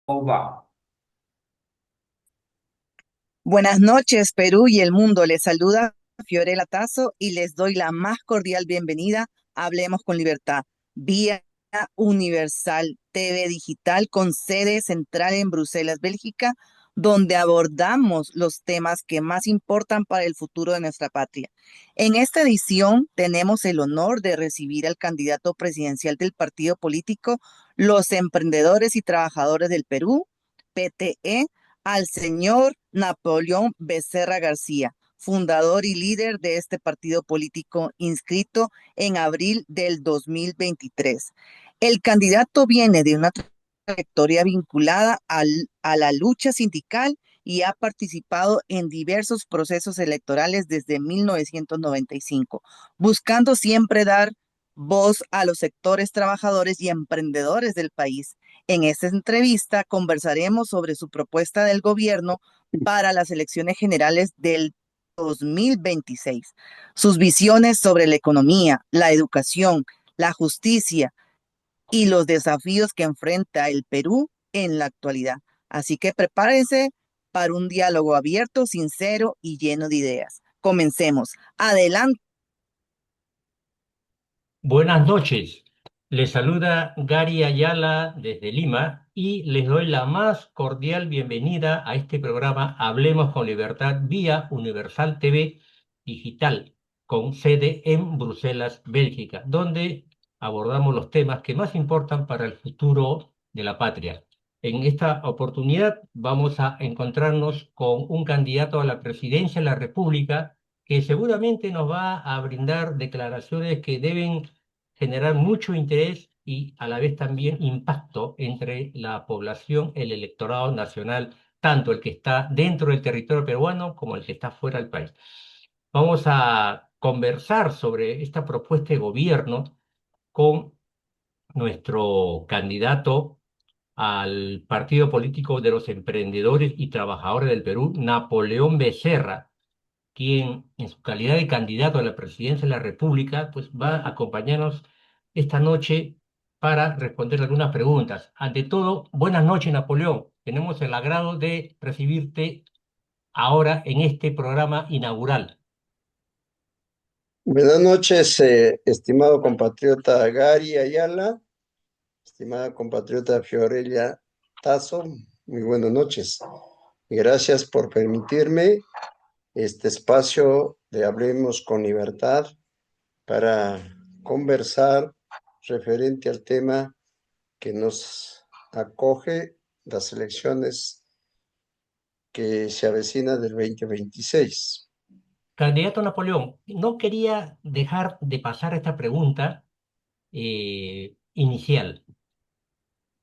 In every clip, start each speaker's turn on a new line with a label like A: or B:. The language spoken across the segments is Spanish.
A: Va.
B: Buenas noches, Perú y el mundo. Les saluda Fiorella Tazo y les doy la más cordial bienvenida a Hablemos con Libertad, vía Universal TV Digital con sede central en Bruselas, Bélgica, donde abordamos los temas que más importan para el futuro de nuestra patria. En esta edición tenemos el honor de recibir al candidato presidencial del partido político Los Emprendedores y Trabajadores del Perú, PTE, al señor Napoleón Becerra García, fundador y líder de este partido político inscrito en abril del 2023. El candidato viene de una trayectoria vinculada a la lucha sindical y ha participado en diversos procesos electorales desde 1995, buscando siempre dar voz a los sectores trabajadores y emprendedores del país. En esta entrevista conversaremos sobre su propuesta del gobierno para las elecciones generales del 2026, sus visiones sobre la economía, la educación, la justicia y los desafíos que enfrenta el Perú en la actualidad. Así que prepárense para un diálogo abierto, sincero y lleno de ideas. Comencemos. Adelante.
C: Buenas noches. Les saluda Gary Ayala desde Lima y les doy la más cordial bienvenida a este programa Hablemos con Libertad vía Universal TV Digital, con sede en Bruselas, Bélgica, donde abordamos los temas que más importan para el futuro de la patria. En esta oportunidad vamos a encontrarnos con un candidato a la presidencia de la República que seguramente nos va a brindar declaraciones que deben generar mucho interés y a la vez también impacto entre la población, el electorado nacional, tanto el que está dentro del territorio peruano como el que está fuera del país. Vamos a conversar sobre esta propuesta de gobierno con nuestro candidato al Partido Político de los Emprendedores y Trabajadores del Perú, Napoleón Becerra, quien en su calidad de candidato a la presidencia de la República, pues va a acompañarnos esta noche para responder algunas preguntas. Ante todo, buenas noches, Napoleón. Tenemos el agrado de recibirte ahora en este programa inaugural.
D: Buenas noches, estimado compatriota Gary Ayala, estimada compatriota Fiorella Tazo, muy buenas noches. Y gracias por permitirme este espacio de Hablemos con Libertad para conversar referente al tema que nos acoge, las elecciones que se avecina del 2026.
C: Candidato Napoleón, no quería dejar de pasar esta pregunta inicial.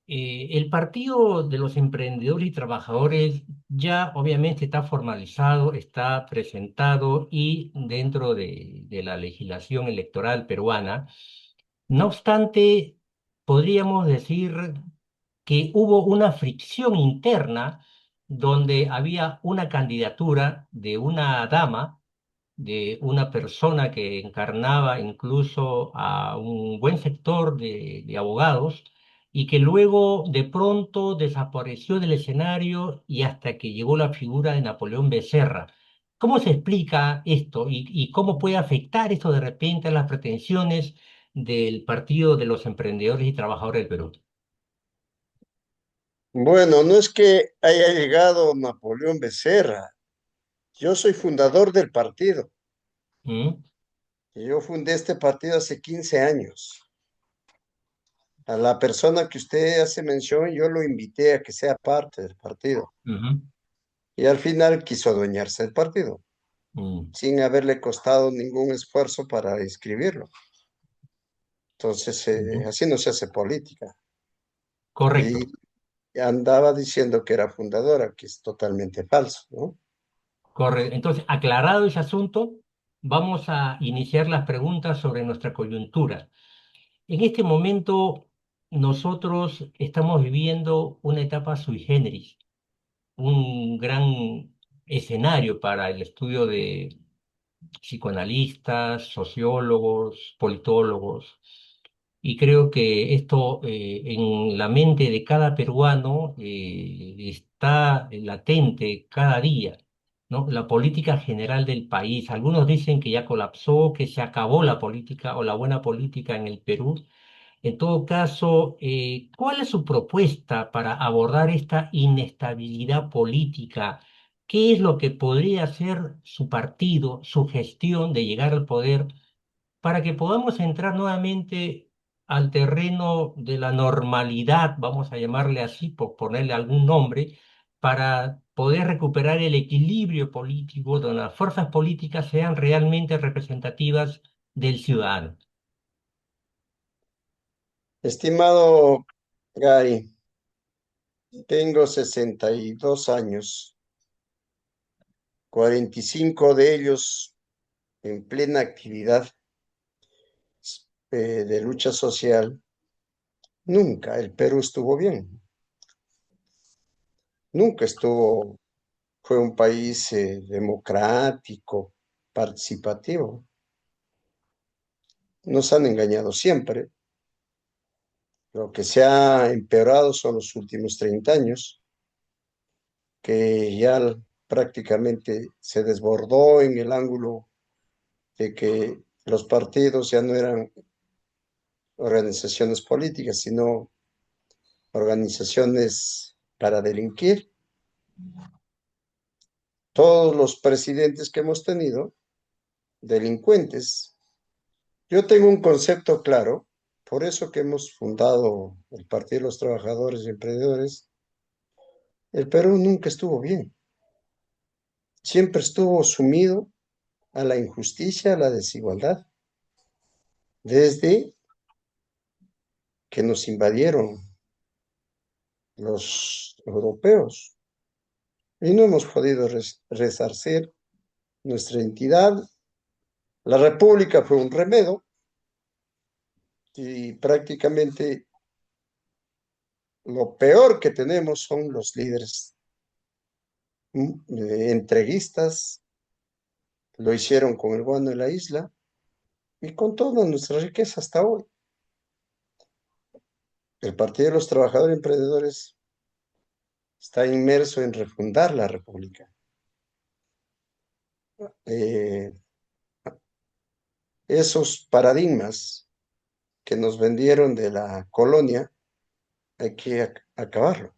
C: El Partido de los Emprendedores y Trabajadores ya obviamente está formalizado, está presentado y dentro de la legislación electoral peruana. No obstante, podríamos decir que hubo una fricción interna donde había una candidatura de una dama, de una persona que encarnaba incluso a un buen sector de abogados y que luego de pronto desapareció del escenario y hasta que llegó la figura de Napoleón Becerra. ¿Cómo se explica esto y cómo puede afectar esto de repente a las pretensiones del Partido de los Emprendedores y Trabajadores del Perú?
D: Bueno, no es que haya llegado Napoleón Becerra. Yo soy fundador del partido.
C: ¿Mm?
D: Y yo fundé este partido hace 15 años. A la persona que usted hace mención, yo lo invité a que sea parte del partido.
C: Ujú.
D: Y al final quiso adueñarse del partido,
C: Mm.
D: sin haberle costado ningún esfuerzo para inscribirlo. Entonces,
C: Ujú.
D: así no se hace política.
C: Correcto,
D: Y andaba diciendo que era fundadora, que es totalmente falso, ¿no?
C: correcto. Entonces, aclarado ese asunto, vamos a iniciar las preguntas sobre nuestra coyuntura. En este momento, nosotros estamos viviendo una etapa sui generis, un gran escenario para el estudio de psicoanalistas, sociólogos, politólogos. y creo que esto en la mente de cada peruano está latente cada día, ¿no? La política general del país. Algunos dicen que ya colapsó, que se acabó la política o la buena política en el Perú. En todo caso, ¿cuál es su propuesta para abordar esta inestabilidad política? ¿Qué es lo que podría hacer su partido, su gestión de llegar al poder para que podamos entrar nuevamente al terreno de la normalidad, vamos a llamarle así, por ponerle algún nombre, para poder recuperar el equilibrio político, donde las fuerzas políticas sean realmente representativas del ciudadano?
D: Estimado Gary, tengo 62 años, 45 de ellos en plena actividad de lucha social. Nunca el Perú estuvo bien, nunca estuvo, fue un país democrático, participativo. Nos han engañado siempre. Lo que se ha empeorado son los últimos 30 años, que ya prácticamente se desbordó en el ángulo de que los partidos ya no eran organizaciones políticas, sino organizaciones para delinquir. Todos los presidentes que hemos tenido, delincuentes. Yo tengo un concepto claro, por eso que hemos fundado el Partido de los Trabajadores y Emprendedores. El Perú nunca estuvo bien, siempre estuvo sumido a la injusticia, a la desigualdad, desde que nos invadieron los europeos y no hemos podido resarcir nuestra entidad. La República fue un remedio y prácticamente lo peor que tenemos son los líderes entreguistas. Lo hicieron con el bono de la isla y con toda nuestra riqueza hasta hoy. El Partido de los Trabajadores y Emprendedores está inmerso en refundar la República. Eh, Esos paradigmas que nos vendieron de la colonia hay que acabarlo.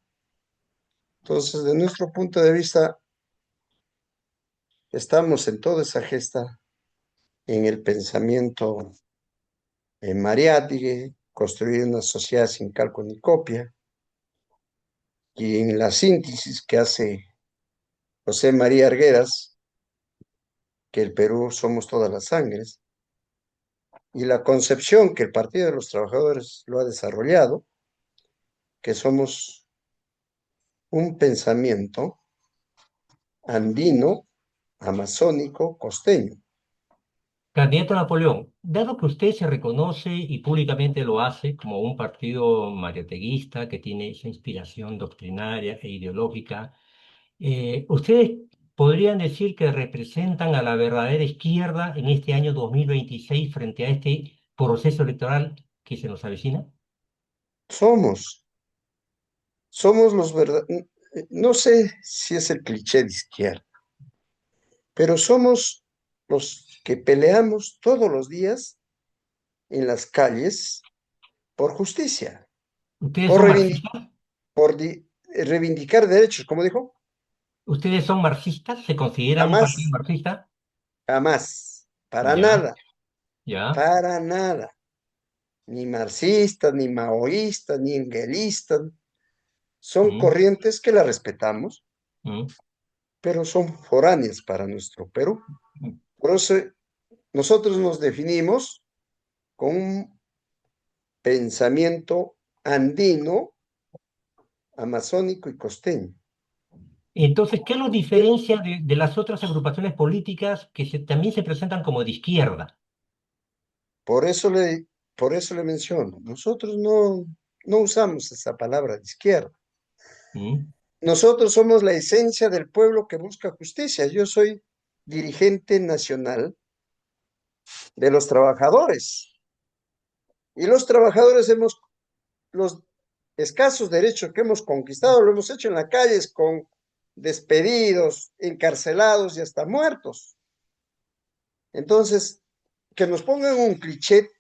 D: Entonces, de nuestro punto de vista, estamos en toda esa gesta, en el pensamiento en Mariátegui, construir una sociedad sin calco ni copia, y en la síntesis que hace José María Arguedas, que el Perú somos todas las sangres, y la concepción que el Partido de los Trabajadores lo ha desarrollado, que somos un pensamiento andino, amazónico, costeño.
C: Candidato Napoleón, dado que usted se reconoce y públicamente lo hace como un partido mariateguista que tiene esa inspiración doctrinaria e ideológica, ¿ustedes podrían decir que representan a la verdadera izquierda en este año 2026 frente a este proceso electoral que se nos avecina?
D: Somos, somos los verdaderos, no sé si es el cliché de izquierda, pero somos los que peleamos todos los días en las calles por justicia,
C: ¿Ustedes
D: por,
C: son marxistas?
D: reivindicar derechos, como dijo,
C: ¿Ustedes son marxistas? ¿Se consideran un partido
D: jamás,
C: marxista?
D: jamás,
C: Ya, ya.
D: para nada, ni marxistas, ni maoístas, ni enguelistas, son
C: Mm,
D: corrientes que las respetamos,
C: mm,
D: pero son foráneas para nuestro Perú.
C: mm.
D: Por eso nosotros nos definimos con un pensamiento andino, amazónico y costeño.
C: Entonces, ¿qué los diferencia de las otras agrupaciones políticas que también se presentan como de izquierda?
D: Por eso le, por eso le menciono, nosotros no usamos esa palabra de izquierda.
C: Mm.
D: Nosotros somos la esencia del pueblo que busca justicia. Yo soy dirigente nacional de los trabajadores. Y los trabajadores los escasos derechos que hemos conquistado, lo hemos hecho en las calles con despedidos, encarcelados y hasta muertos. Entonces, que nos pongan un cliché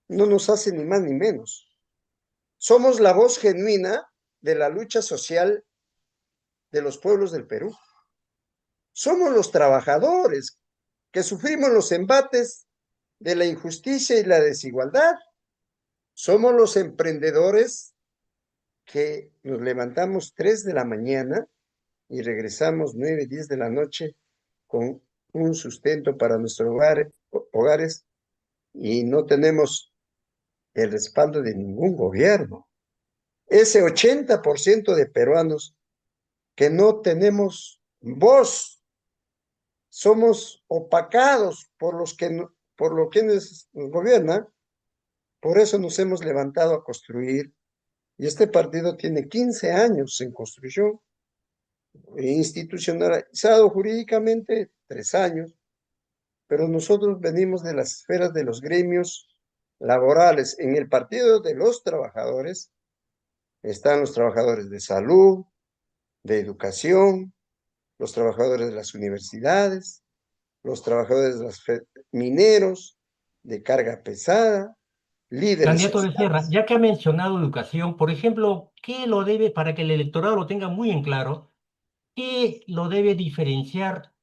D: no nos hace ni más ni menos. Somos la voz genuina de la lucha social de los pueblos del Perú. Somos los trabajadores que sufrimos los embates de la injusticia y la desigualdad. Somos los emprendedores que nos levantamos 3 de la mañana y regresamos 9, 10 de la noche con un sustento para nuestros hogares y no tenemos el respaldo de ningún gobierno. Ese 80% de peruanos que no tenemos voz, somos opacados por lo que nos gobiernan, por eso nos hemos levantado a construir. Y este partido tiene 15 años en construcción, institucionalizado jurídicamente 3 años, pero nosotros venimos de las esferas de los gremios laborales. En el Partido de los Trabajadores están los trabajadores de salud, de educación, los trabajadores de las universidades, los trabajadores de los mineros, de carga pesada, líderes
C: Candidato Becerra,
D: sociales.
C: ya que ha mencionado educación, por ejemplo, ¿qué lo debe, para que el electorado lo tenga muy en claro, qué lo debe diferenciar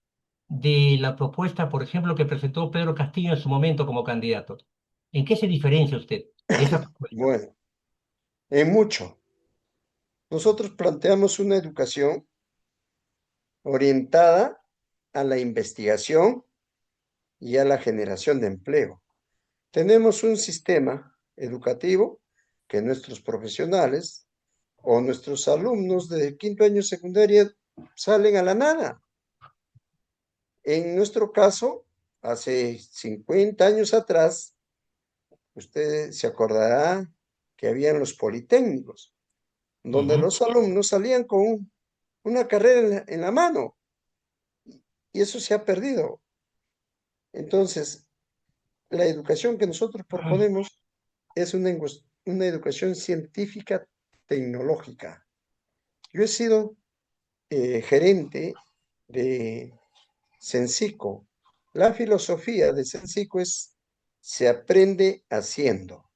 C: de la propuesta, por ejemplo, que presentó Pedro Castillo en su momento como candidato? ¿En qué se diferencia usted de esa propuesta?
D: Bueno, en mucho. Nosotros planteamos una educación orientada a la investigación y a la generación de empleo. Tenemos un sistema educativo que nuestros profesionales o nuestros alumnos de quinto año secundaria salen a la nada. En nuestro caso, hace 50 años atrás, usted se acordará que habían los politécnicos, donde
C: Ujú.
D: los alumnos salían con una carrera en la mano, y eso se ha perdido. Entonces, la educación que nosotros proponemos es una educación científica tecnológica. Yo he sido gerente de Sensico. La filosofía de Sensico es: se aprende haciendo.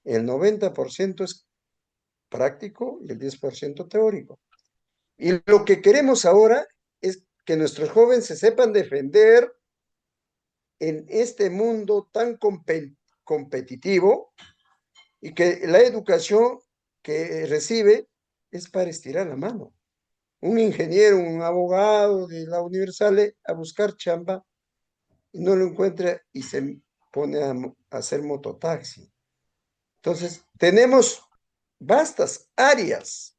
D: El 90% es práctico y el 10% teórico. Y lo que queremos ahora es que nuestros jóvenes se sepan defender en este mundo tan competitivo, y que la educación que recibe es para estirar la mano. Un ingeniero, un abogado de la universidad sale a buscar chamba y no lo encuentra y se pone a hacer mototaxi. Entonces, tenemos vastas áreas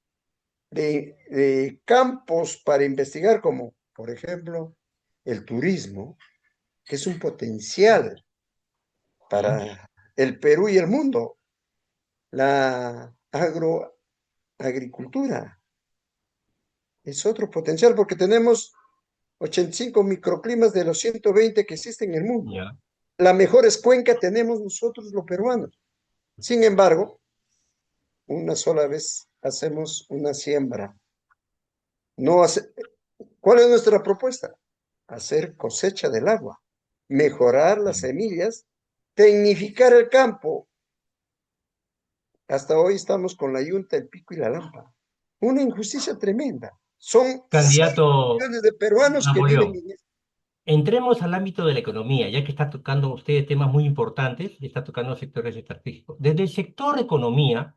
D: de campos para investigar, como por ejemplo el turismo, que es un potencial
C: Sí.
D: para el Perú y el mundo. La agricultura es otro potencial porque tenemos 85 microclimas de los 120 que existen en el mundo.
C: Ya.
D: La mejor cuenca tenemos nosotros los peruanos. Sin embargo, una sola vez hacemos una siembra. No hace... ¿Cuál es nuestra propuesta? Hacer cosecha del agua, mejorar las
C: Sí.
D: semillas, tecnificar el campo. Hasta hoy estamos con la yunta, el pico y la lámpara. Una injusticia tremenda. Son 6
C: Candidato
D: millones de peruanos que viven
C: Napoleón,
D: en esto.
C: entremos al ámbito de la economía, ya que está tocando usted temas muy importantes y está tocando sectores estratégicos. Desde el sector economía,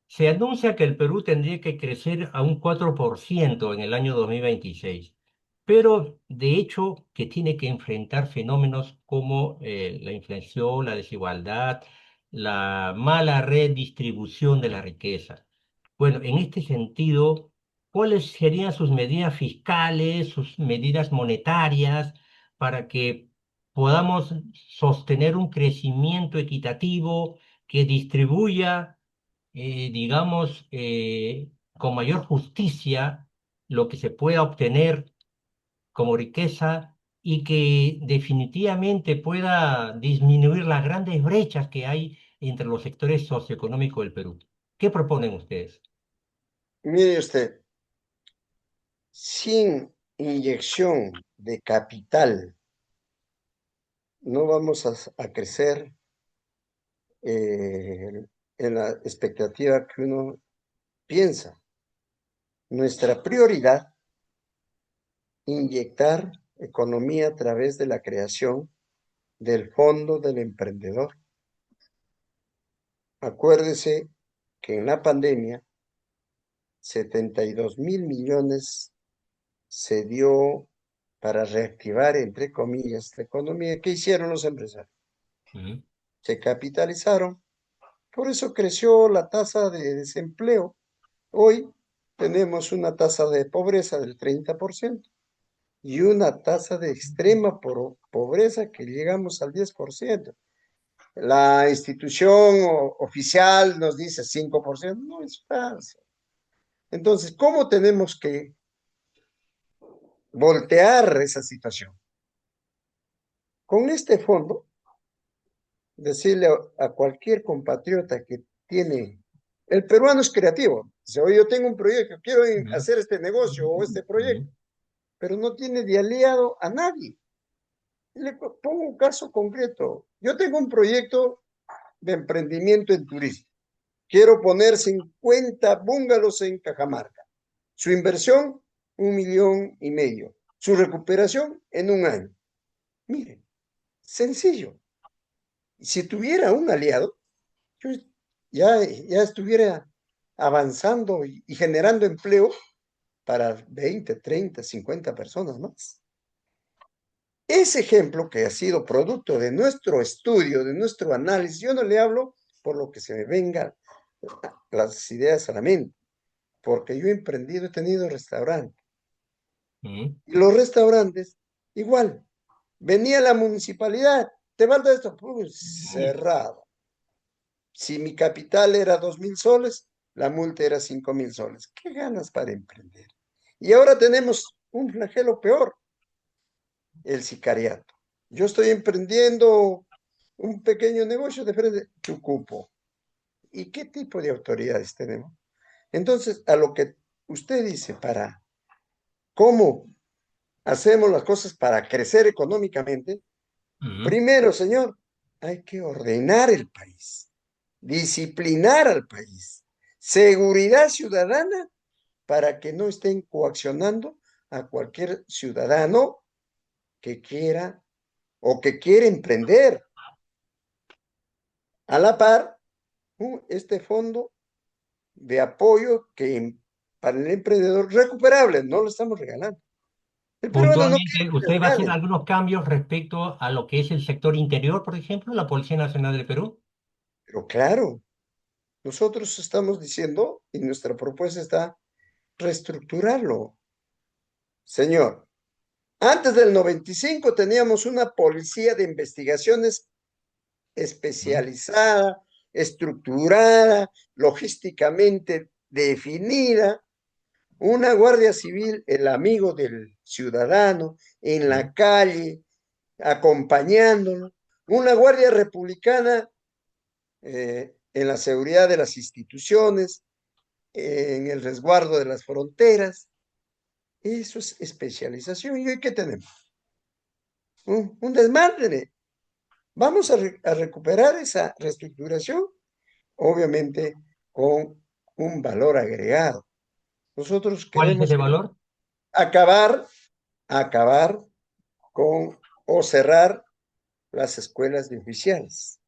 C: se anuncia que el Perú tendría que crecer a un 4% en el año 2026, pero de hecho que tiene que enfrentar fenómenos como la inflación, la desigualdad, la mala redistribución de la riqueza. Bueno, en este sentido, ¿cuáles serían sus medidas fiscales, sus medidas monetarias para que podamos sostener un crecimiento equitativo que distribuya, digamos, con mayor justicia lo que se pueda obtener como riqueza y que definitivamente pueda disminuir las grandes brechas que hay entre los sectores socioeconómicos del Perú. ¿Qué proponen ustedes?
D: Mire usted, sin inyección de capital no vamos a crecer en la expectativa que uno piensa. Nuestra prioridad, inyectar economía a través de la creación del Fondo del Emprendedor. Acuérdese que en la pandemia 72.000 millones se dio para reactivar, entre comillas, la economía. ¿Qué hicieron los empresarios?
C: Ujú,
D: Se capitalizaron. Por eso creció la tasa de desempleo. Hoy tenemos una tasa de pobreza del 30% y una tasa de extrema pobreza que llegamos al 10%. La institución oficial nos dice 5%, no es falso. Entonces, ¿cómo tenemos que voltear esa situación? Con este fondo, decirle a cualquier compatriota que tiene, el peruano es creativo, dice, oye, yo tengo un proyecto, quiero
C: ujú,
D: hacer este negocio o este
C: ujú,
D: proyecto, pero no tiene de aliado a nadie. Le pongo un caso concreto. Yo tengo un proyecto de emprendimiento en turismo. Quiero poner 50 bungalows en Cajamarca. Su inversión, 1,5 millones. Su recuperación en un año. Mire, sencillo. Si tuviera un aliado, yo ya estuviera avanzando y generando empleo para 20, 30, 50 personas más. Ese ejemplo que ha sido producto de nuestro estudio, de nuestro análisis, yo no le hablo por lo que se me vengan las ideas a la mente, porque yo he emprendido, he tenido restaurantes.
C: ujú.
D: Y los restaurantes, igual, venía la municipalidad, te falta esto, pues, cerrado. Si mi capital era 2,000 soles, la multa era 5,000 soles. ¿Qué ganas para emprender? Y ahora tenemos un flagelo peor, el sicariato. Yo estoy emprendiendo un pequeño negocio de frente, chucupo. ¿Y qué tipo de autoridades tenemos? Entonces, a lo que usted dice, para cómo hacemos las cosas para crecer económicamente,
C: Ujú.
D: primero, señor, hay que ordenar el país, disciplinar al país, seguridad ciudadana para que no estén coaccionando a cualquier ciudadano que quiera o que quiere emprender. A la par, este fondo de apoyo para el emprendedor recuperable, no lo estamos regalando. El peruano no quiere
C: Puntualmente,
D: que le
C: ¿usted va a hacer
D: regalen,
C: algunos cambios respecto a lo que es el sector interior, por ejemplo, la Policía Nacional del Perú?
D: pero claro, nosotros estamos diciendo y nuestra propuesta está reestructurarlo. Señor, antes del 95 teníamos una policía de investigaciones
C: Ujú,
D: especializada, estructurada, logísticamente definida, una guardia civil, el amigo del ciudadano, en
C: ujú,
D: la calle, acompañándolo, una guardia republicana en la seguridad de las instituciones, en el resguardo de las fronteras. Eso es especialización. ¿Y hoy qué tenemos? Un desmadre. Vamos a recuperar esa reestructuración, obviamente con un valor agregado. Nosotros
C: ¿cuál es
D: queremos
C: ese valor?
D: acabar, acabar con o cerrar las escuelas de oficiales.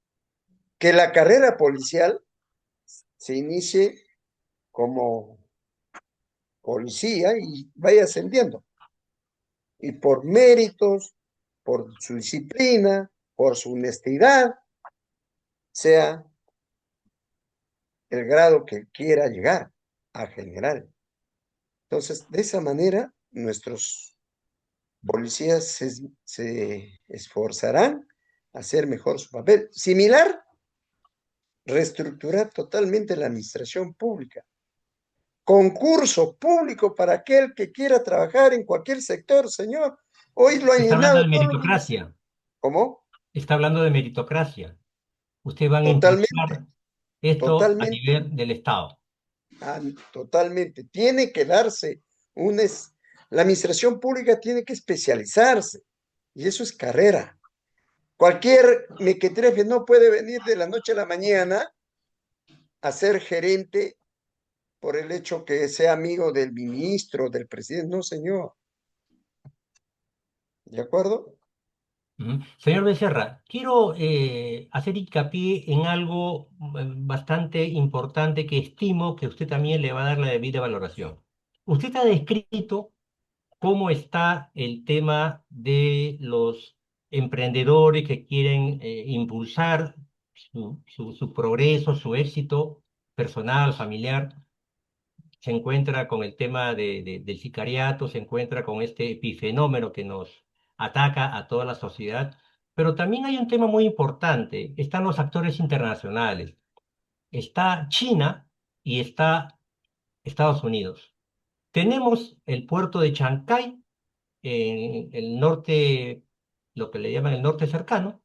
D: Que la carrera policial se inicie como policía y vaya ascendiendo. Y por méritos, por su disciplina, por su honestidad, sea el grado que quiera llegar a general. Entonces, de esa manera, nuestros policías se esforzarán a hacer mejor su papel. Similar, reestructurar totalmente la administración pública. Concurso público para aquel que quiera trabajar en cualquier sector, señor. Hoy lo han
C: Está hablando
D: llenado
C: de
D: todos los ministerios.
C: meritocracia,
D: ¿Cómo?
C: está hablando de meritocracia. Ustedes van a
D: Totalmente,
C: impulsar esto a
D: totalmente,
C: nivel del Estado.
D: totalmente. Tiene que darse la administración pública tiene que especializarse y eso es carrera. Cualquier mequetrefe no puede venir de la noche a la mañana a ser gerente por el hecho que sea amigo del ministro, del presidente. No, señor. ¿De acuerdo?
C: Ujú. Señor Becerra, quiero hacer hincapié en algo bastante importante que estimo que usted también le va a dar la debida valoración. Usted ha descrito cómo está el tema de los emprendedores que quieren impulsar su progreso, su éxito personal, familiar. Se encuentra con el tema del sicariato, se encuentra con este epifenómeno que nos ataca a toda la sociedad. Pero también hay un tema muy importante, están los actores internacionales, está China y está Estados Unidos. Tenemos el puerto de Chancay en el norte, lo que le llaman el norte cercano,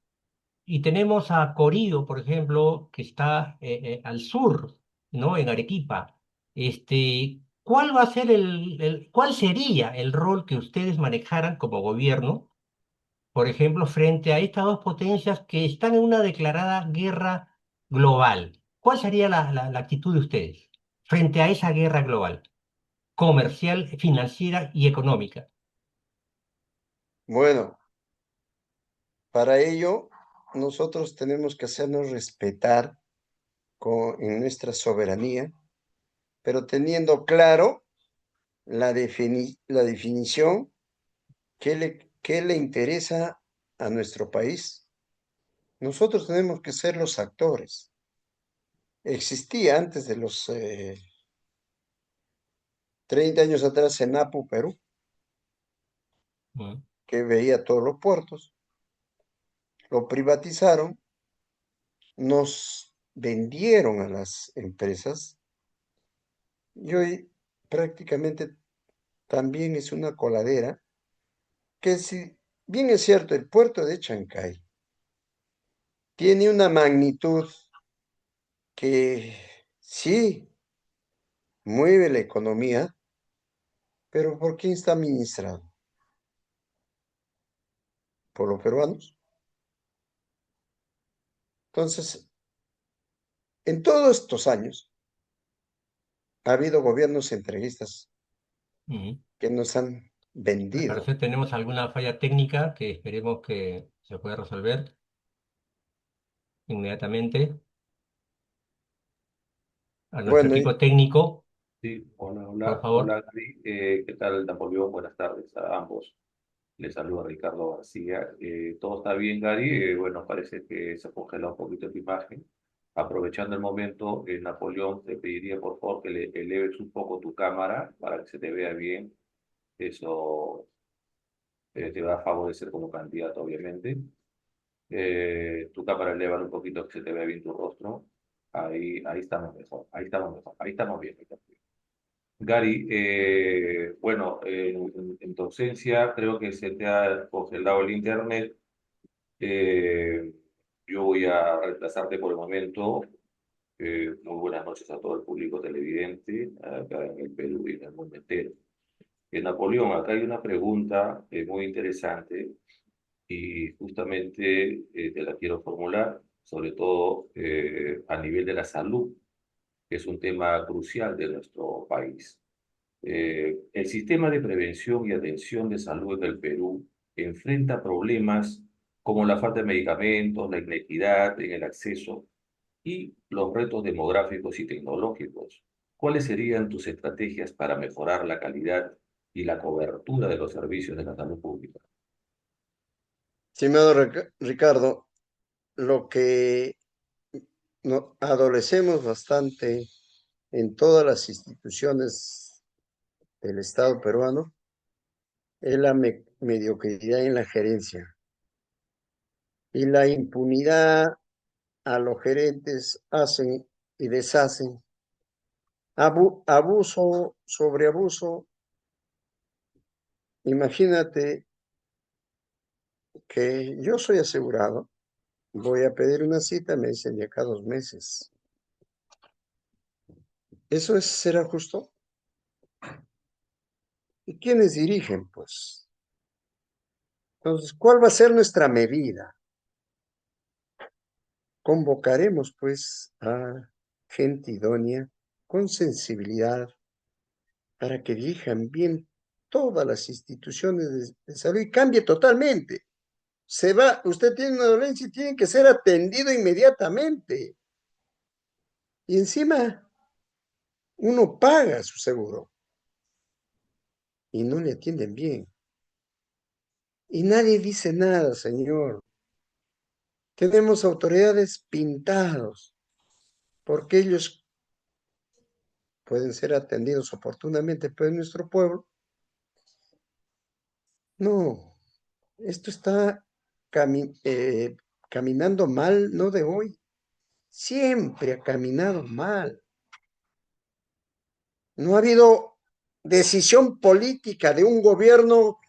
C: y tenemos a Corío, por ejemplo, que está al sur, ¿no? En Arequipa. ¿Cuál va a ser cuál sería el rol que ustedes manejaran como gobierno, por ejemplo, frente a estas dos potencias que están en una declarada guerra global? ¿Cuál sería la actitud de ustedes frente a esa guerra global, comercial, financiera y económica?
D: Bueno, para ello nosotros tenemos que hacernos respetar en nuestra soberanía, pero teniendo claro la definición qué le interesa a nuestro país. Nosotros tenemos que ser los actores. Existía antes de los 30 años atrás Senapu Perú,
C: Mm,
D: que veía todos los puertos, lo privatizaron, nos vendieron a las empresas y hoy prácticamente también es una coladera que si bien es cierto, el puerto de Chancay tiene una magnitud que sí mueve la economía, pero ¿por quién está administrado? ¿Por los peruanos? Entonces, en todos estos años ha habido gobiernos entreguistas
C: mm.
D: que nos han
C: Al
D: vendido.
C: parecer tenemos alguna falla técnica que esperemos que se pueda resolver inmediatamente. A nuestro
D: Bueno,
C: equipo técnico,
A: Sí, hola,
C: por
A: hola,
C: favor.
A: hola Gaby. ¿Qué tal, Napoleón? Buenas tardes a ambos. Les saluda Ricardo García. ¿Todo está bien, Gary? Bueno, parece que se congela un poquito tu imagen. Aprovechando el momento, Napoleón, te pediría por favor que le eleves un poco tu cámara para que se te vea bien. Eso te va a favorecer como candidato, obviamente. Tu cámara eleva un poquito que se te vea bien tu rostro. Ahí estamos mejor, ahí estamos mejor, ahí estamos bien. Ahí estamos bien. Gary, bueno, en tu ausencia creo que se te ha congelado el internet. Eh, yo voy a reemplazarte por el momento. Muy buenas noches a todo el público televidente acá en el Perú y en el mundo entero. Napoleón, acá hay una pregunta muy interesante y justamente te la quiero formular, sobre todo a nivel de la salud, que es un tema crucial de nuestro país. El sistema de prevención y atención de salud en el Perú enfrenta problemas como la falta de medicamentos, la inequidad en el acceso y los retos demográficos y tecnológicos. ¿Cuáles serían tus estrategias para mejorar la calidad y la cobertura de los servicios de la salud pública?
D: estimado Ricardo, lo que adolecemos bastante en todas las instituciones del Estado peruano es la mediocridad en la gerencia y la impunidad a los gerentes hacen y deshacen. Abuso sobre abuso. Imagínate que yo soy asegurado, voy a pedir una cita, me dicen de acá 2 meses. ¿Será justo? ¿Y quiénes dirigen, pues? Entonces, ¿cuál va a ser nuestra medida? Convocaremos, pues, a gente idónea, con sensibilidad, para que dirijan bien todas las instituciones de salud y cambie totalmente. Usted tiene una dolencia y tiene que ser atendido inmediatamente. Y encima, uno paga su seguro y no le atienden bien. Y nadie dice nada, señor. Tenemos autoridades pintados, porque ellos pueden ser atendidos oportunamente, pero en nuestro pueblo, no. Esto está caminando mal, no de hoy. Siempre ha caminado mal. No ha habido decisión política de un gobierno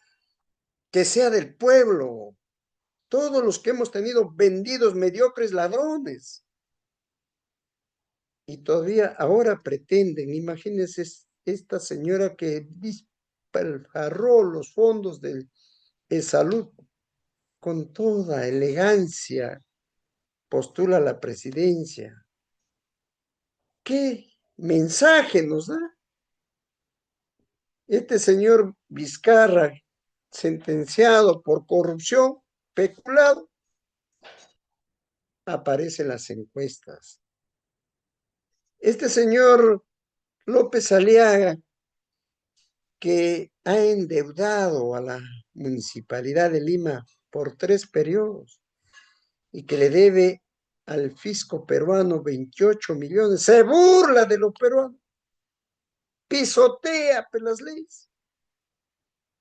D: que sea del pueblo. Todos los que hemos tenido vendidos, mediocres, ladrones. Y todavía ahora pretenden, imagínense esta señora que despilfarró los fondos de salud con toda elegancia, postula la presidencia. ¿Qué mensaje nos da? Este señor Vizcarra, sentenciado por corrupción, peculado, aparece en las encuestas. Este señor López Aliaga, que ha endeudado a la Municipalidad de Lima por 3 periodos y que le debe al fisco peruano 28 millones, se burla de los peruanos, pisotea las leyes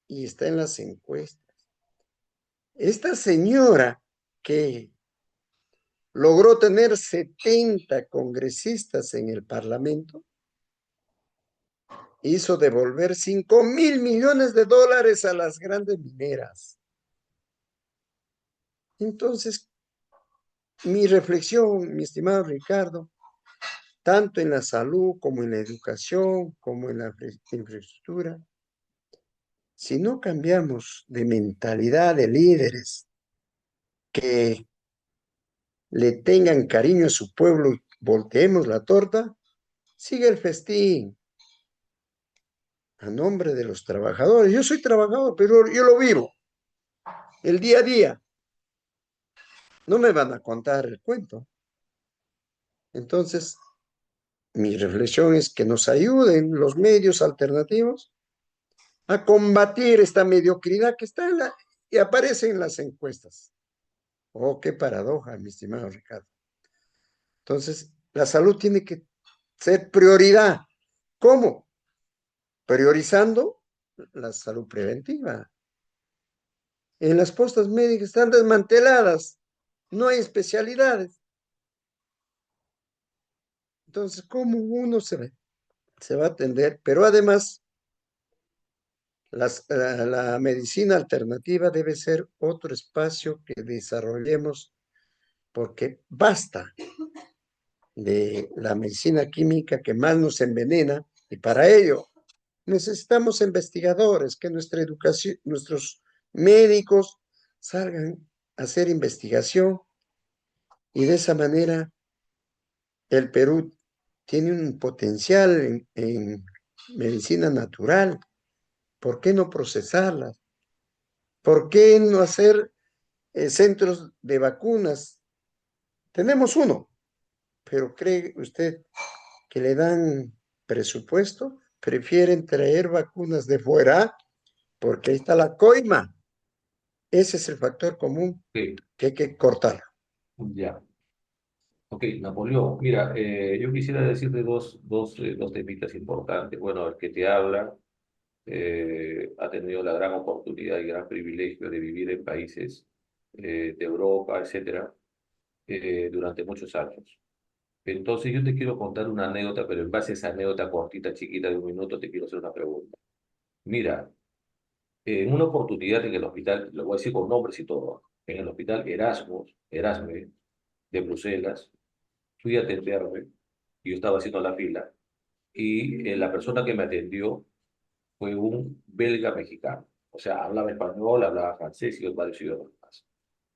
D: y está en las encuestas. Esta señora que logró tener 70 congresistas en el Parlamento, hizo devolver 5.000 millones de dólares a las grandes mineras. Entonces, mi reflexión, mi estimado Ricardo, tanto en la salud como en la educación, como en la infraestructura, si no cambiamos de mentalidad de líderes que le tengan cariño a su pueblo y volteemos la torta, sigue el festín a nombre de los trabajadores. Yo soy trabajador, pero yo lo vivo el día a día. No me van a contar el cuento. Entonces, mi reflexión es que nos ayuden los medios alternativos a combatir esta mediocridad que está y aparece en las encuestas. Oh, qué paradoja, mi estimado Ricardo. Entonces, la salud tiene que ser prioridad. ¿Cómo? Priorizando la salud preventiva. En las postas médicas están desmanteladas, no hay especialidades. Entonces, ¿cómo uno se va a atender? Pero además, la medicina alternativa debe ser otro espacio que desarrollemos porque basta de la medicina química que más nos envenena y para ello necesitamos investigadores, que nuestra educación, nuestros médicos salgan a hacer investigación y de esa manera el Perú tiene un potencial en medicina natural. ¿Por qué no procesarla? ¿Por qué no hacer centros de vacunas? Tenemos uno, pero ¿cree usted que le dan presupuesto? Prefieren traer vacunas de fuera porque ahí está la coima. Ese es el factor común
A: Sí,
D: que hay que cortar.
A: ya. Ok, Napoleón, mira, yo quisiera decirte dos temitas importantes. Bueno, el que te habla ha tenido la gran oportunidad y gran privilegio de vivir en países de Europa, etcétera, durante muchos años. Entonces yo te quiero contar una anécdota, pero en base a esa anécdota cortita, chiquita de 1 minuto, te quiero hacer una pregunta. Mira, En una oportunidad en el hospital, lo voy a decir con nombres y todo, en el hospital Erasme de Bruselas, fui a atenderme, y yo estaba haciendo la fila, y la persona que me atendió fue un belga mexicano. O sea, hablaba español, hablaba francés y varios idiomas más.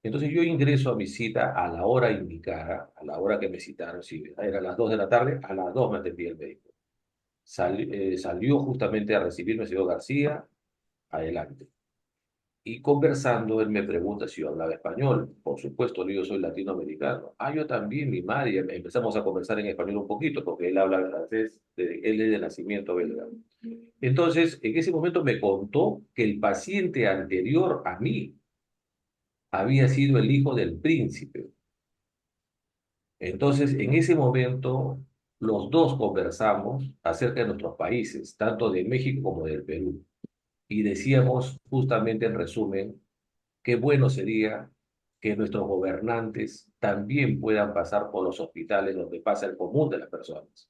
A: Entonces yo ingreso a mi cita a la hora indicada, a la hora que me citaron, si era a las 2 de la tarde, a las 2 me atendía el médico. Salió justamente a recibirme el señor García, adelante. Y conversando, él me pregunta si yo hablaba español. Por supuesto, yo soy latinoamericano. Ah, yo también, mi madre. Y empezamos a conversar en español un poquito, porque él habla francés, él es de nacimiento belga. Entonces, en ese momento me contó que el paciente anterior a mí había sido el hijo del príncipe. Entonces, en ese momento, los dos conversamos acerca de nuestros países, tanto de México como del Perú. Y decíamos justamente en resumen, qué bueno sería que nuestros gobernantes también puedan pasar por los hospitales donde pasa el común de las personas.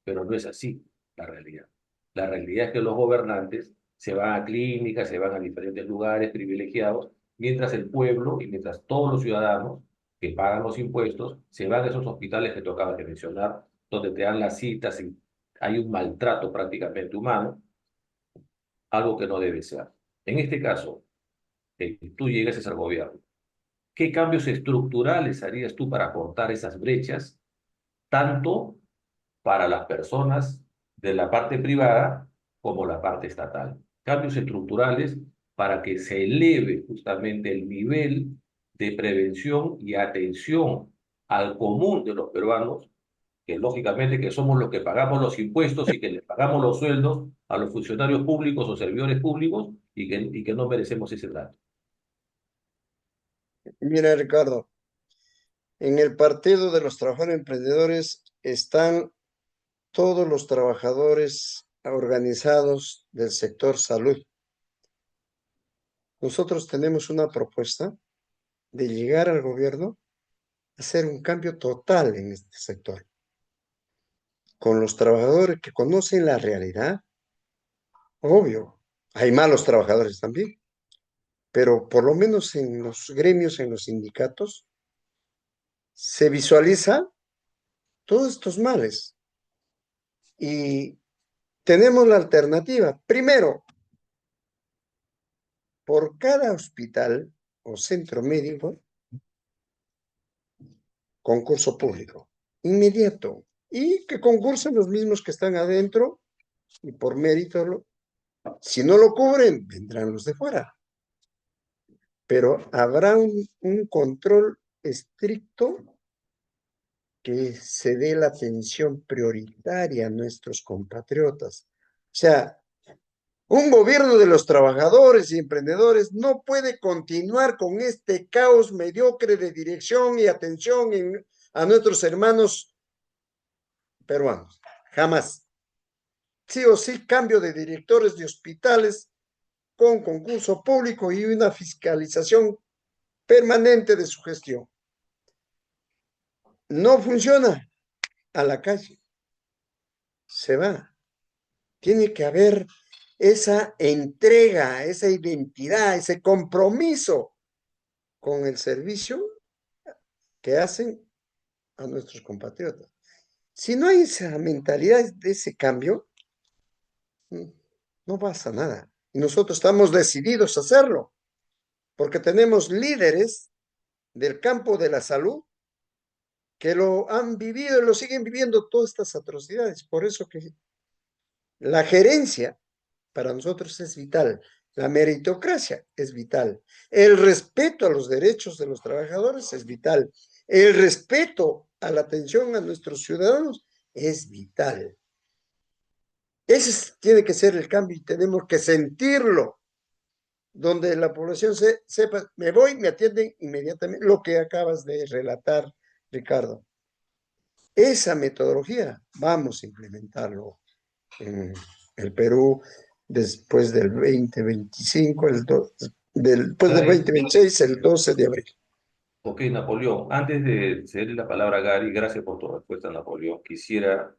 A: Pero no es así la realidad. La realidad es que los gobernantes se van a clínicas, se van a diferentes lugares privilegiados, mientras el pueblo y mientras todos los ciudadanos que pagan los impuestos se van a esos hospitales que tú acabas de mencionar, donde te dan las citas y hay un maltrato prácticamente humano, algo que no debe ser. En este caso, que tú llegues al gobierno, ¿qué cambios estructurales harías tú para cortar esas brechas, tanto para las personas de la parte privada como la parte estatal? Cambios estructurales para que se eleve justamente el nivel de prevención y atención al común de los peruanos, que lógicamente que somos los que pagamos los impuestos y que les pagamos los sueldos a los funcionarios públicos o servidores públicos y que no merecemos ese trato.
D: Mira, Ricardo, en el Partido de los Trabajadores Emprendedores están todos los trabajadores organizados del sector salud. Nosotros tenemos una propuesta de llegar al gobierno a hacer un cambio total en este sector, con los trabajadores que conocen la realidad. Obvio, hay malos trabajadores también, pero por lo menos en los gremios, en los sindicatos, se visualiza todos estos males y tenemos la alternativa. Primero, por cada hospital o centro médico, concurso público, inmediato, y que concursen los mismos que están adentro y por mérito, si no lo cubren, vendrán los de fuera. Pero habrá un control estricto que se dé la atención prioritaria a nuestros compatriotas. O sea, un gobierno de los trabajadores y emprendedores no puede continuar con este caos mediocre de dirección y atención a nuestros hermanos peruanos. Jamás. Sí o sí, cambio de directores de hospitales con concurso público y una fiscalización permanente de su gestión. No funciona, a la calle. Se va. Tiene que haber esa entrega, esa identidad, ese compromiso con el servicio que hacen a nuestros compatriotas. Si no hay esa mentalidad de ese cambio, no pasa nada. Y nosotros estamos decididos a hacerlo, porque tenemos líderes del campo de la salud que lo han vivido y lo siguen viviendo todas estas atrocidades. Por eso que la gerencia para nosotros es vital. La meritocracia es vital. El respeto a los derechos de los trabajadores es vital. El respeto a la atención a nuestros ciudadanos es vital. Ese tiene que ser el cambio y tenemos que sentirlo, donde la población sepa, me voy, me atienden inmediatamente, lo que acabas de relatar, Ricardo. Esa metodología vamos a implementarlo en el Perú después del 2025, después del 2026, el 12 de abril.
A: Ok, Napoleón, antes de cederle la palabra a Gary, gracias por tu respuesta, Napoleón. Quisiera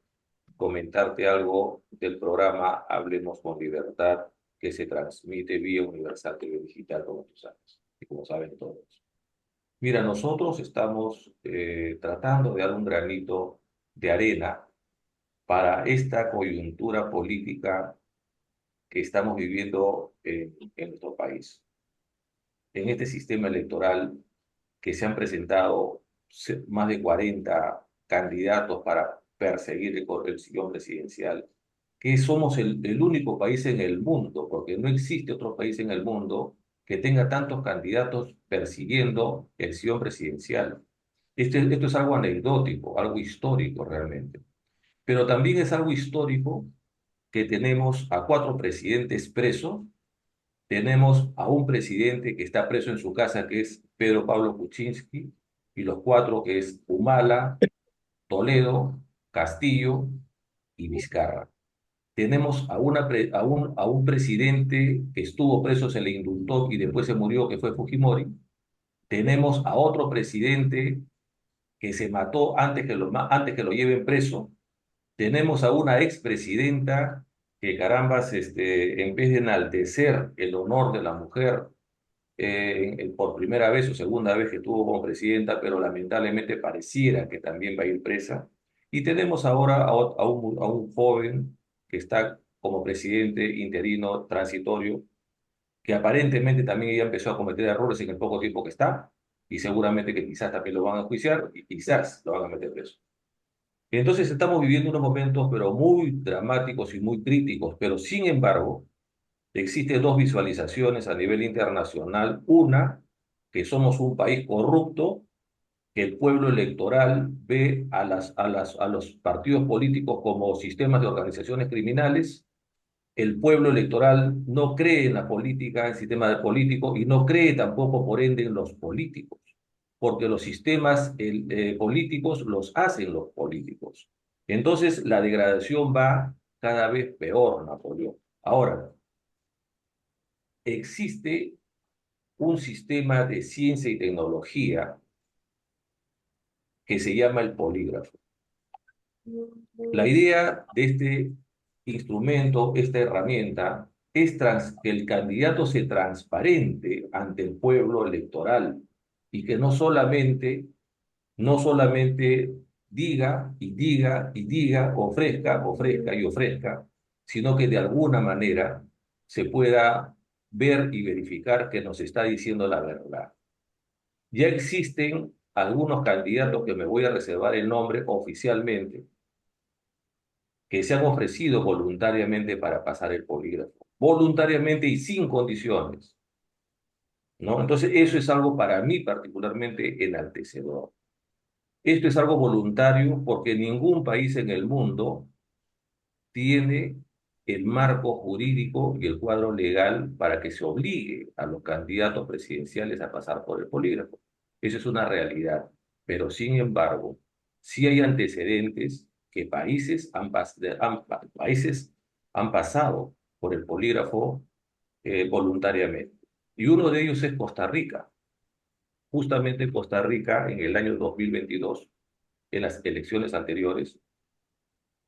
A: comentarte algo del programa Hablemos con Libertad, que se transmite vía Universal TV Digital, como tú sabes, y como saben todos. Mira, nosotros estamos tratando de dar un granito de arena para esta coyuntura política que estamos viviendo en nuestro país. En este sistema electoral que se han presentado más de 40 candidatos para perseguir el sillón presidencial, que somos el único país en el mundo, porque no existe otro país en el mundo que tenga tantos candidatos persiguiendo el sillón presidencial. Esto es algo anecdótico, algo histórico realmente. Pero también es algo histórico que tenemos a 4 presidentes presos. Tenemos a un presidente que está preso en su casa, que es Pedro Pablo Kuczynski, y los 4 que es Humala, Toledo, Castillo y Vizcarra. Tenemos a un presidente que estuvo preso, se le indultó y después se murió, que fue Fujimori. Tenemos a otro presidente que se mató antes que lo lleven preso. Tenemos a una expresidenta que, carambas, en vez de enaltecer el honor de la mujer, por primera vez o segunda vez que estuvo como presidenta, pero lamentablemente pareciera que también va a ir presa. Y tenemos ahora a un joven que está como presidente interino transitorio, que aparentemente también ya empezó a cometer errores en el poco tiempo que está, y seguramente que quizás también lo van a enjuiciar y quizás lo van a meter preso. Entonces estamos viviendo unos momentos pero muy dramáticos y muy críticos, pero sin embargo existen 2 visualizaciones a nivel internacional. Una, que somos un país corrupto, que el pueblo electoral ve a los partidos políticos como sistemas de organizaciones criminales. El pueblo electoral no cree en la política, en el sistema político, y no cree tampoco, por ende, en los políticos, porque los sistemas políticos los hacen los políticos. Entonces, la degradación va cada vez peor, Napoleón. Ahora, existe un sistema de ciencia y tecnología que se llama el polígrafo. La idea de este instrumento, esta herramienta, es que el candidato se transparente ante el pueblo electoral y que no solamente diga y diga y diga, ofrezca, ofrezca y ofrezca, sino que de alguna manera se pueda ver y verificar que nos está diciendo la verdad. Ya existen algunos candidatos que me voy a reservar el nombre oficialmente, que se han ofrecido voluntariamente para pasar el polígrafo, voluntariamente y sin condiciones, ¿no? Entonces, eso es algo para mí particularmente enaltecedor. Esto es algo voluntario porque ningún país en el mundo tiene el marco jurídico y el cuadro legal para que se obligue a los candidatos presidenciales a pasar por el polígrafo. Eso es una realidad. Pero sin embargo, sí hay antecedentes que países han pasado por el polígrafo voluntariamente. Y uno de ellos es Costa Rica. Justamente Costa Rica en el año 2022, en las elecciones anteriores,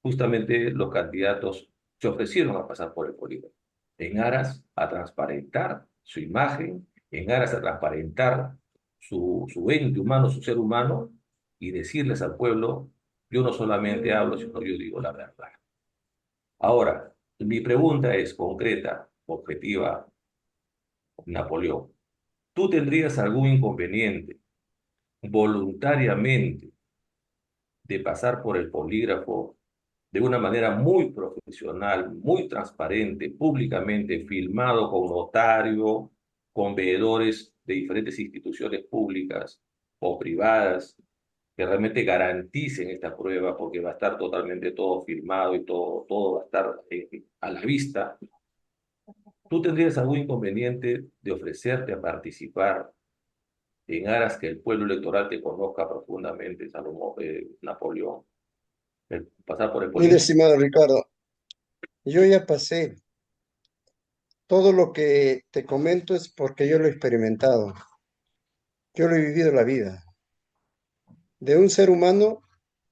A: justamente los candidatos se ofrecieron a pasar por el polígrafo, en aras a transparentar su imagen, en aras a transparentar su ente humano, su ser humano, y decirles al pueblo, yo no solamente hablo, sino yo digo la verdad. Ahora, mi pregunta es concreta, objetiva, Napoleón. ¿Tú tendrías algún inconveniente voluntariamente de pasar por el polígrafo de una manera muy profesional, muy transparente, públicamente, filmado con notario, con veedores de diferentes instituciones públicas o privadas, que realmente garanticen esta prueba, porque va a estar totalmente todo filmado y todo va a estar a la vista? ¿Tú tendrías algún inconveniente de ofrecerte a participar en aras que el pueblo electoral te conozca profundamente, Napoleón? Pasar por el
D: Mira,
A: polígrafo.
D: estimado Ricardo, yo ya pasé. Todo lo que te comento es porque yo lo he experimentado. Yo lo he vivido la vida. De un ser humano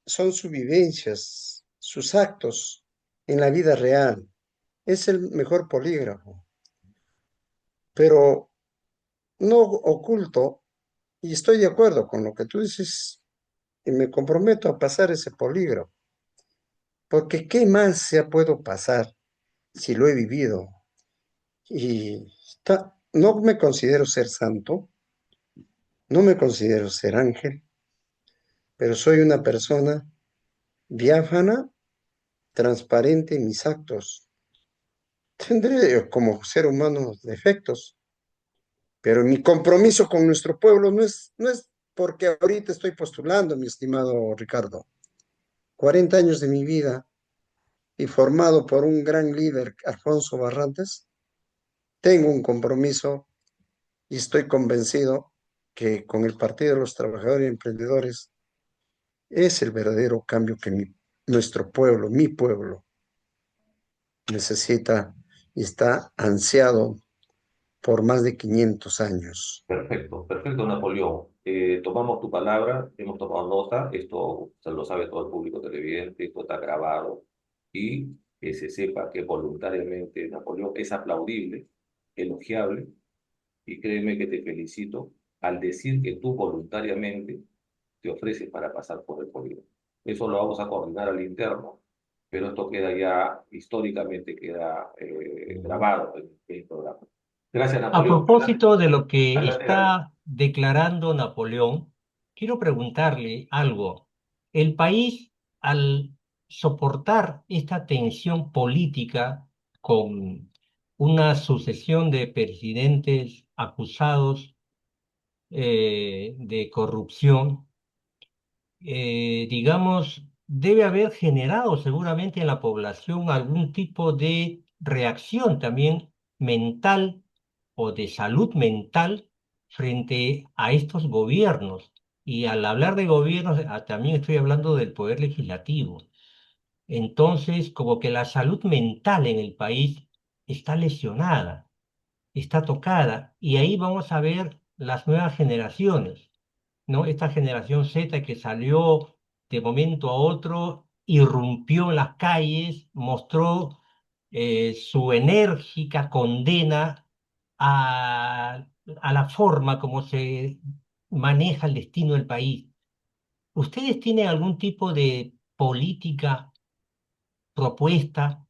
D: son sus vivencias, sus actos en la vida real. Es el mejor polígrafo. pero no oculto, y estoy de acuerdo con lo que tú dices, y me comprometo a pasar ese polígrafo, porque ¿qué más se puedo pasar si lo he vivido? Y no me considero ser santo, no me considero ser ángel, pero soy una persona diáfana, transparente en mis actos. Tendré como ser humano defectos, pero mi compromiso con nuestro pueblo no es porque ahorita estoy postulando, mi estimado Ricardo. 40 años de mi vida y formado por un gran líder, Alfonso Barrantes, tengo un compromiso y estoy convencido que con el Partido de los Trabajadores y Emprendedores es el verdadero cambio que nuestro pueblo, mi pueblo, necesita y está ansiado por más de 500 años.
A: Perfecto, perfecto, Napoleón. Tomamos tu palabra, hemos tomado nota, esto se lo sabe todo el público televidente, esto está grabado y que se sepa que voluntariamente Napoleón es aplaudible, elogiable y créeme que te felicito al decir que tú voluntariamente te ofreces para pasar por el polígono. Eso lo vamos a coordinar al interno, pero esto queda ya históricamente, queda grabado en el programa. Gracias,
C: A
A: Napoleón.
C: propósito de lo que
A: Adelante, Gaby.
C: está declarando Napoleón, quiero preguntarle algo. El país, al soportar esta tensión política con una sucesión de presidentes acusados de corrupción, digamos, debe haber generado seguramente en la población algún tipo de reacción también mental o de salud mental frente a estos gobiernos. Y al hablar de gobiernos, también estoy hablando del poder legislativo. Entonces, como que la salud mental en el país está lesionada, está tocada, y ahí vamos a ver las nuevas generaciones, ¿no? Esta generación Z que salió de momento a otro, irrumpió en las calles, mostró su enérgica condena a, a la forma como se maneja el destino del país. ¿Ustedes tienen algún tipo de política propuesta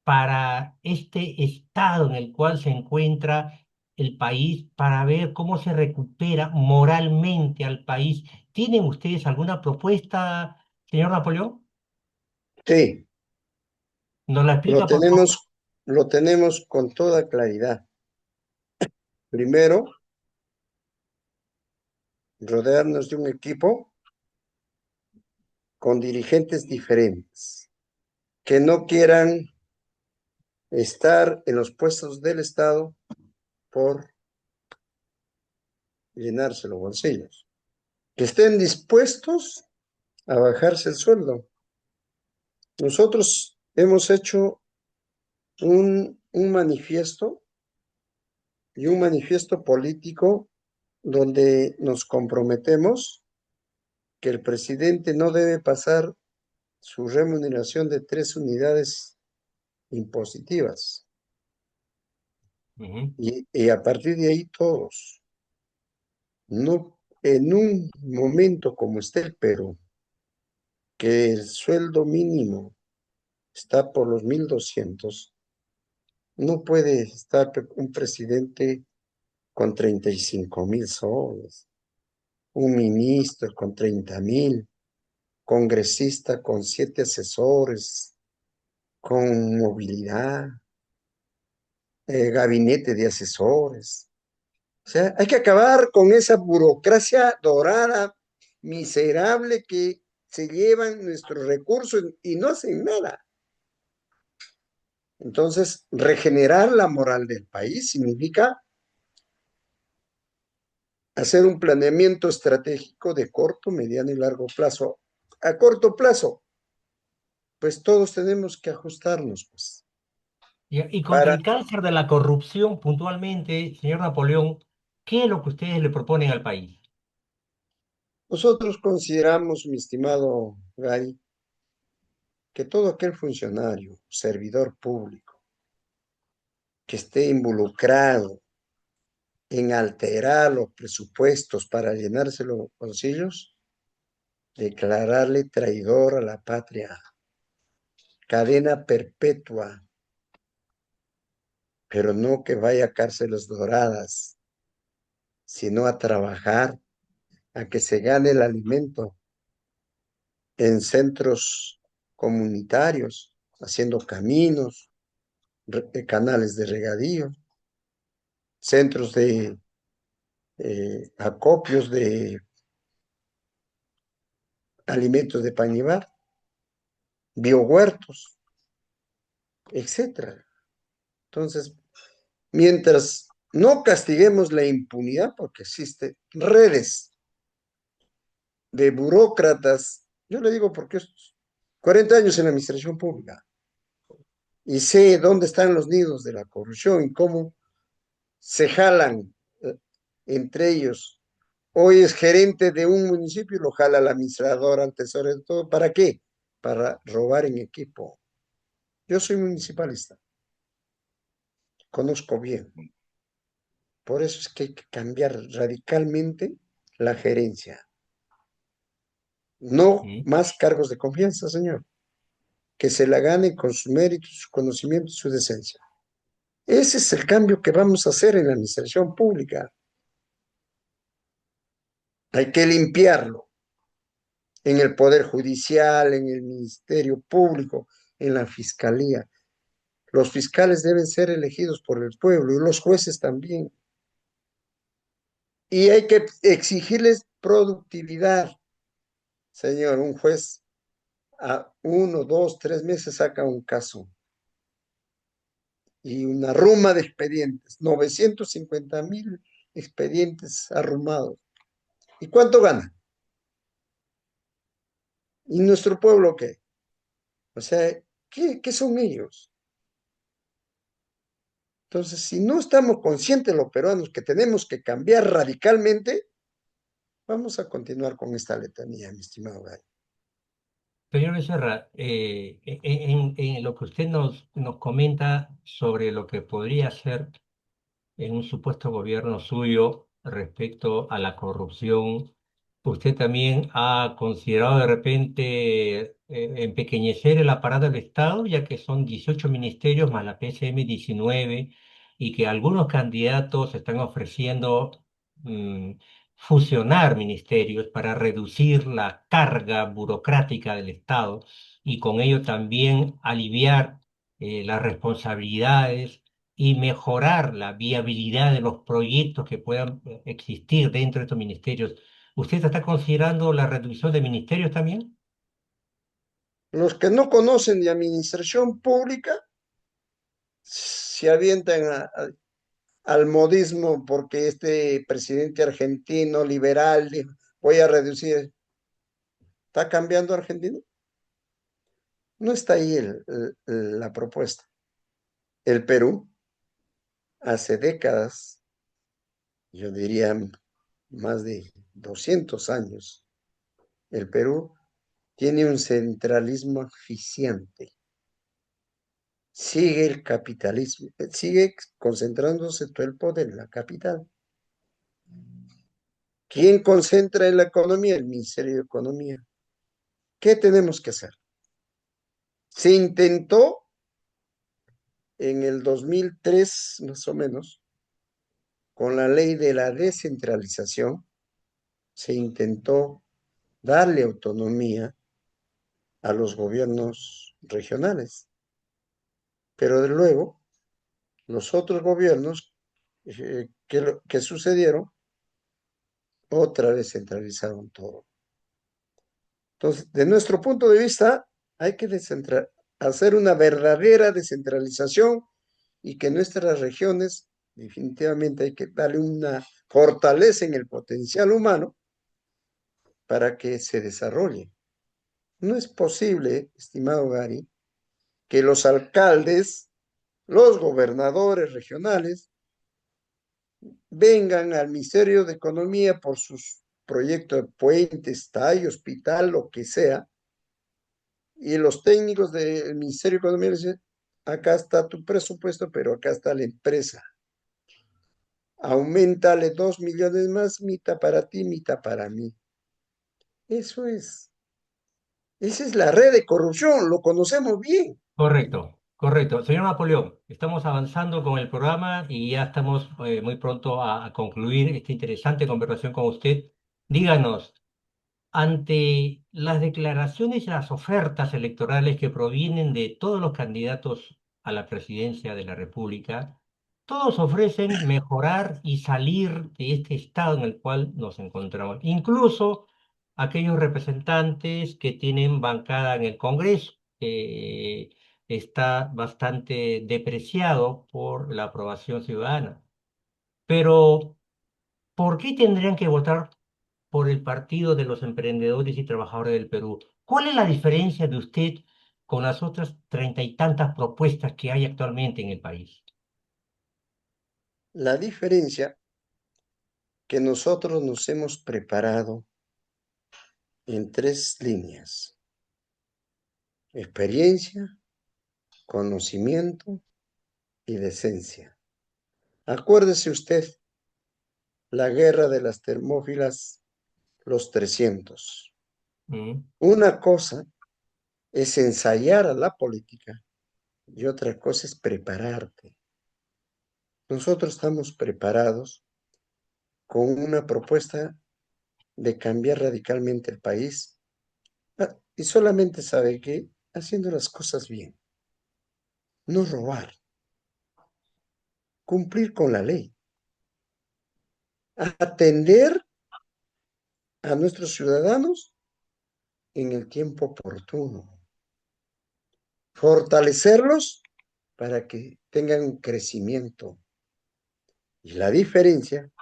C: para este estado en el cual se encuentra el país, para ver cómo se recupera moralmente al país? ¿Tienen ustedes alguna propuesta, señor Napoleón?
D: Sí,
C: ¿Nos la
D: lo
C: explica, por favor?
D: tenemos, lo tenemos con toda claridad. Primero, rodearnos de un equipo con dirigentes diferentes, que no quieran estar en los puestos del Estado por llenarse los bolsillos, que estén dispuestos a bajarse el sueldo. Nosotros hemos hecho un manifiesto y un manifiesto político donde nos comprometemos que el presidente no debe pasar su remuneración de 3 unidades impositivas.
C: Ujú,
D: Y a partir de ahí todos, no en un momento como está el Perú, que el sueldo mínimo está por los 1.200, no puede estar un presidente con 35.000 soles, un ministro con 30.000, congresista con 7 asesores, con movilidad, gabinete de asesores. O sea, hay que acabar con esa burocracia dorada, miserable que se llevan nuestros recursos y no hacen nada. Entonces, regenerar la moral del país significa hacer un planeamiento estratégico de corto, mediano y largo plazo. A corto plazo, pues todos tenemos que ajustarnos, pues,
C: y contra
D: para
C: el cáncer de la corrupción, puntualmente, señor Napoleón, ¿qué es lo que ustedes le proponen al país?
D: nosotros consideramos, mi estimado Gary, que todo aquel funcionario, servidor público, que esté involucrado en alterar los presupuestos para llenarse los bolsillos, declararle traidor a la patria, cadena perpetua, pero no que vaya a cárceles doradas, sino a trabajar, a que se gane el alimento en centros comunitarios, haciendo caminos, canales de regadío, centros de acopios de alimentos de pan y bar, biohuertos, etcétera. Entonces, mientras no castiguemos la impunidad, porque existen redes de burócratas, yo le digo porque 40 años en la administración pública y sé dónde están los nidos de la corrupción y cómo se jalan entre ellos. Hoy es gerente de un municipio y lo jala el administrador, al tesorero, de todo. ¿Para qué? Para robar en equipo. Yo soy municipalista, conozco bien. Por eso es que hay que cambiar radicalmente la gerencia. No
C: ¿Mm?
D: más cargos de confianza, señor. Que se la gane con su mérito, su conocimiento y su decencia. Ese es el cambio que vamos a hacer en la administración pública. Hay que limpiarlo en el Poder Judicial, en el Ministerio Público, en la Fiscalía. Los fiscales deben ser elegidos por el pueblo y los jueces también. Y hay que exigirles productividad. Señor, un juez a 1, 2, 3 meses saca un caso y una ruma de expedientes, 950.000 expedientes arrumados. ¿Y cuánto gana? ¿Y nuestro pueblo qué? O sea, ¿qué son ellos? Entonces, si no estamos conscientes los peruanos que tenemos que cambiar radicalmente, vamos a continuar con esta letanía, mi estimado Gay.
C: Señor Becerra, en lo que usted nos comenta sobre lo que podría ser en un supuesto gobierno suyo respecto a la corrupción, ¿usted también ha considerado de repente empequeñecer el aparato del Estado, ya que son 18 ministerios más la PCM 19 y que algunos candidatos están ofreciendo mm, fusionar ministerios para reducir la carga burocrática del Estado y con ello también aliviar las responsabilidades y mejorar la viabilidad de los proyectos que puedan existir dentro de estos ministerios? ¿Usted está considerando la reducción de ministerios también?
D: Los que no conocen de administración pública se avientan al modismo porque este presidente argentino liberal dijo, voy a reducir. ¿Está cambiando Argentina? No está ahí la propuesta. El Perú, hace décadas, yo diría más de 200 años, el Perú tiene un centralismo eficiente. Sigue el capitalismo, sigue concentrándose todo el poder en la capital. ¿Quién concentra en la economía? El Ministerio de Economía. ¿Qué tenemos que hacer? Se intentó en el 2003, más o menos, con la ley de la descentralización, se intentó darle autonomía a los gobiernos regionales. Pero de luego, los otros gobiernos que sucedieron, otra vez centralizaron todo. Entonces, de nuestro punto de vista, hay que hacer una verdadera descentralización y que nuestras regiones, definitivamente hay que darle una fortaleza en el potencial humano para que se desarrolle. No es posible, estimado Gary, que los alcaldes, los gobernadores regionales, vengan al Ministerio de Economía por sus proyectos de puentes, tallo, hospital, lo que sea, y los técnicos del Ministerio de Economía dicen, acá está tu presupuesto, pero acá está la empresa. Aumentale 2 millones más, mitad para ti, mitad para mí. Eso es. Esa es la red de corrupción, lo conocemos bien.
C: Correcto, correcto. Señor Napoleón, estamos avanzando con el programa y ya estamos muy pronto a concluir esta interesante conversación con usted. Díganos, ante las declaraciones y las ofertas electorales que provienen de todos los candidatos a la presidencia de la República, todos ofrecen mejorar y salir de este estado en el cual nos encontramos. Incluso aquellos representantes que tienen bancada en el Congreso, que está bastante depreciado por la aprobación ciudadana. Pero, ¿por qué tendrían que votar por el Partido de los Emprendedores y Trabajadores del Perú? ¿Cuál es la diferencia de usted con las otras treinta y tantas propuestas que hay actualmente en el país?
D: La diferencia que nosotros nos hemos preparado en 3 líneas: experiencia, conocimiento y decencia. Acuérdese usted la guerra de las Termópilas, los 300.
C: Mm,
D: Una cosa es ensayar a la política y otra cosa es prepararte. Nosotros estamos preparados con una propuesta de cambiar radicalmente el país, y solamente sabe que haciendo las cosas bien, no robar, cumplir con la ley, atender a nuestros ciudadanos en el tiempo oportuno, fortalecerlos para que tengan un crecimiento. Y la diferencia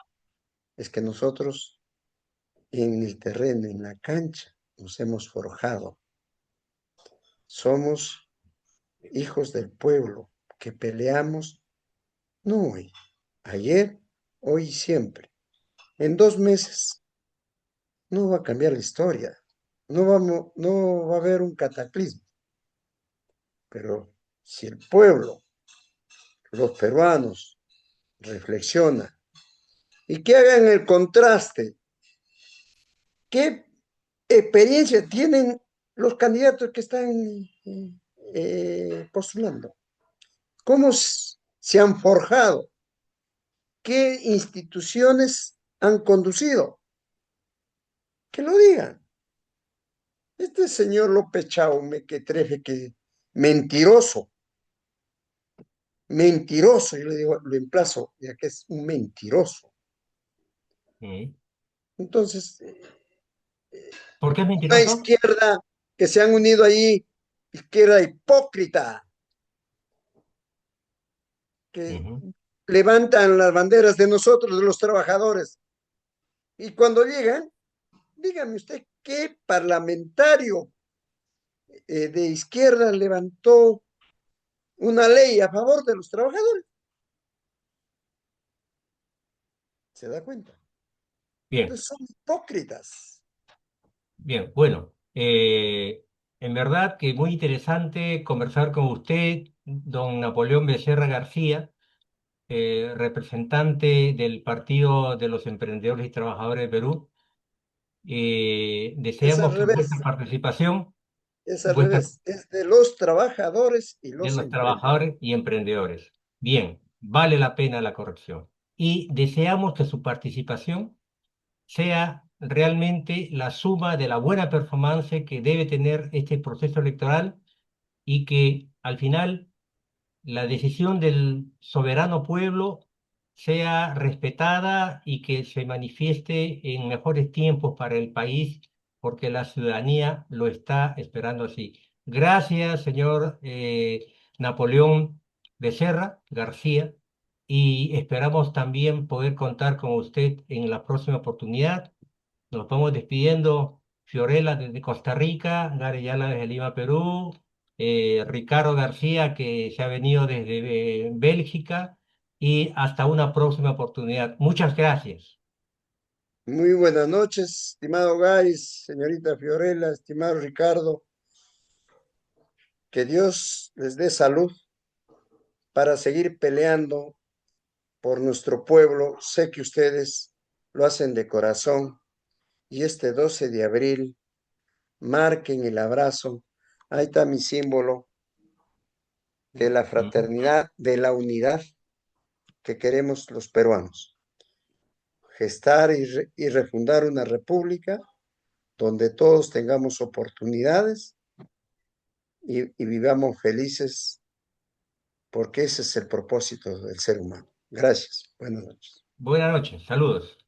D: es que nosotros en el terreno, en la cancha, nos hemos forjado. Somos hijos del pueblo que peleamos no hoy, ayer, hoy y siempre. En 2 meses no va a cambiar la historia, no va a haber un cataclismo, pero si el pueblo, los peruanos, reflexiona y que hagan el contraste, ¿qué experiencia tienen los candidatos que están postulando? ¿Cómo se han forjado? ¿Qué instituciones han conducido? Que lo digan. Este señor López Chaume, que trefe, que mentiroso, mentiroso, yo le digo, lo emplazo, ya que es un mentiroso.
C: mm.
D: Entonces,
C: ¿Por qué es
D: una
C: mentiroso?
D: izquierda que se han unido ahí, izquierda hipócrita, que
C: Ujú.
D: levantan las banderas de nosotros, de los trabajadores. Y cuando llegan, dígame usted, ¿qué parlamentario de izquierda levantó una ley a favor de los trabajadores? ¿Se da cuenta?
C: Bien,
D: Entonces son hipócritas.
C: bien, bueno. En verdad que muy interesante conversar con usted, don Napoleón Becerra García, representante del Partido de los Emprendedores y Trabajadores de Perú.
D: Es al
C: Deseamos que vuestra
D: revés,
C: participación,
D: es al
C: vuestra
D: revés, es de los trabajadores y
C: de
D: los
C: los
D: emprendedores.
C: trabajadores y emprendedores. Bien, vale la pena la corrección. Y deseamos que su participación sea realmente la suma de la buena performance que debe tener este proceso electoral y que al final la decisión del soberano pueblo sea respetada y que se manifieste en mejores tiempos para el país, porque la ciudadanía lo está esperando así. Gracias, señor Napoleón Becerra García, y esperamos también poder contar con usted en la próxima oportunidad. Nos vamos despidiendo. Fiorella desde Costa Rica, Gary Yala desde Lima, Perú, Ricardo García que se ha venido desde Bélgica y hasta una próxima oportunidad. Muchas gracias.
D: Muy buenas noches, estimado Garis, señorita Fiorella, estimado Ricardo. Que Dios les dé salud para seguir peleando por nuestro pueblo. Sé que ustedes lo hacen de corazón y este 12 de abril marquen el abrazo. Ahí está mi símbolo de la fraternidad, de la unidad que queremos los peruanos. Gestar y refundar una república donde todos tengamos oportunidades y vivamos felices, porque ese es el propósito del ser humano. Gracias. Buenas noches.
C: Buenas noches, saludos.